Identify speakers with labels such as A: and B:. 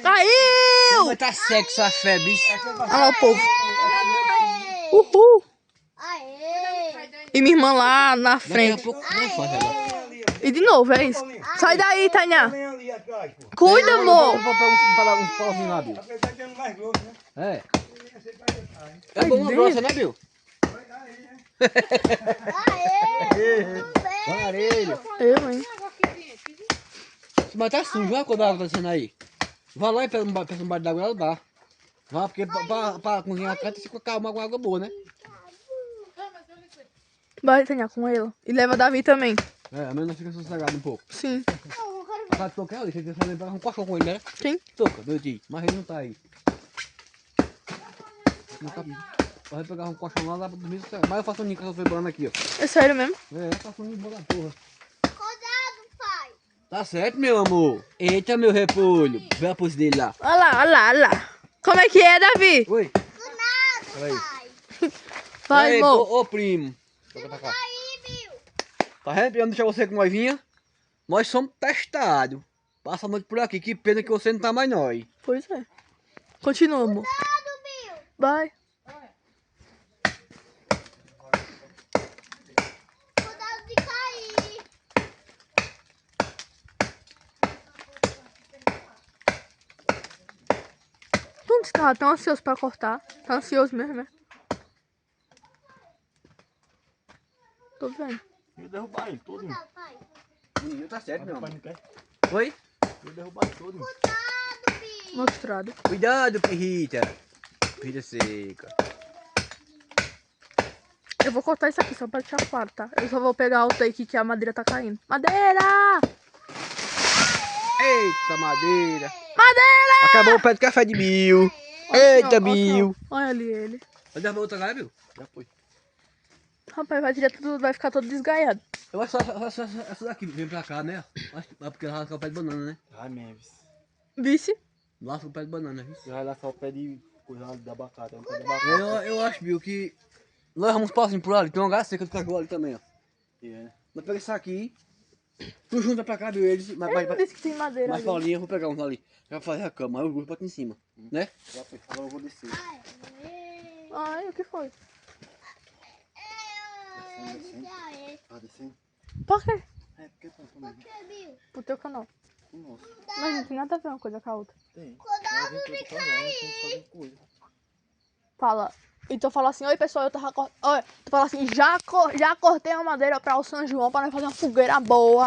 A: Caiu!
B: Vai tá sexo a febre.
A: Olha lá o povo. Uhul. E minha irmã lá na
B: Daqui a
A: frente.
B: pouco não faz agora.
A: E de novo, é isso. Sai daí, Tainá. Cuida, amor.
B: Eu vou pegar uns pauzinhos lá, Bill. É. É bom uma grossa, né, Bill? Parelho.
A: Eu, hein?
B: Mas tá sujo, olha quando a água tá descendo aí. Vai lá e pega um balde d'água lá, dá. Vai, porque pra cozinhar a carne tem que colocar uma água boa, né?
A: Vai, Tainá, com ele. E leva Davi também.
B: É, a menina fica sossegada um pouco.
A: Sim.
B: A cara toca ali, você tem que pegar um colchão com ele, né?
A: Sim.
B: Toca, meu tio. Mas ele não tá aí. Não tá. Vai pegar um colchão lá, dá pra dormir sossegado. Mas eu faço um ninho com essa banana aqui, ó.
A: É sério mesmo?
B: É, eu faço um ninho bom da porra. Tá certo, meu amor. Eita, meu repolho. Vê a pulse dele lá.
A: Olha lá, olha lá, olha lá. Como é que é, Davi?
B: Oi. Peraí.
A: Vai,
B: Ei,
A: amor.
B: ô primo. Toca pra cá. Tá vendo? Eu não deixar você com nós vinha. Nós somos testados. Passa a noite por aqui. Que pena que você não tá mais nós.
A: Pois é. Continua, amor. Vai.
C: Cuidado de cair.
A: Tu não tá tão ansioso pra cortar? Tá ansioso mesmo, né? Tô vendo.
D: Eu derrubar ele todo.
C: Cuidado, pai.
B: Menino, tá certo, meu
D: Pai,
B: amor.
D: não quer?
B: Oi?
D: Eu derrubar ele todo.
C: Cuidado, bicho.
A: Mostrado.
B: Cuidado, pirrita. Pirrita seca.
A: Eu vou cortar isso aqui só pra deixar claro, tá? Eu só vou pegar o take que a madeira tá caindo. Madeira!
B: Eita, madeira.
A: Madeira!
B: Acabou o pé de café de Bill.
A: Ó,
B: Eita,
A: senhor, ó,
B: Bill.
A: senhor. Olha ali ele.
B: Vai derrubar outra lá, Bill?
D: Já foi.
A: Rapaz, vai tirar tudo, vai ficar todo desgaiado.
B: Eu acho só essa daqui vem pra cá, né? Acho que é porque ela rasga o pé de banana, né?
D: Ai, Memphis.
A: Vice?
B: Lasca o pé de banana, viu?
D: Você vai laçar o pé de coisa de abacate. É um pé de abacate.
B: Eu acho, Bill, que nós vamos pauzinho por ali. Tem uma garça seca de cachorro ali também, ó.
D: É.
B: Nós pega isso aqui. Tu junta pra cá, Bill, eles.
A: Ele não disse que tem madeira
B: Mas
A: ali.
B: Paulinha, eu vou pegar uns ali. Já fazer a cama, aí eu vou botar em cima, né?
D: Já foi. Agora eu vou descer.
A: Ai, o que foi?
D: Ah, descendo?
A: Por quê?
D: É, porque tá também.
A: Pro teu canal.
D: Nossa.
A: Mas não tem nada a ver uma coisa com a outra.
D: Tem. Mas vem pra outro canal, nós temos que fazer coisa.
A: Fala. Então fala assim, oi pessoal, eu tava cortando. Tu fala assim, já cortei a madeira pra o São João pra nós fazer uma fogueira boa.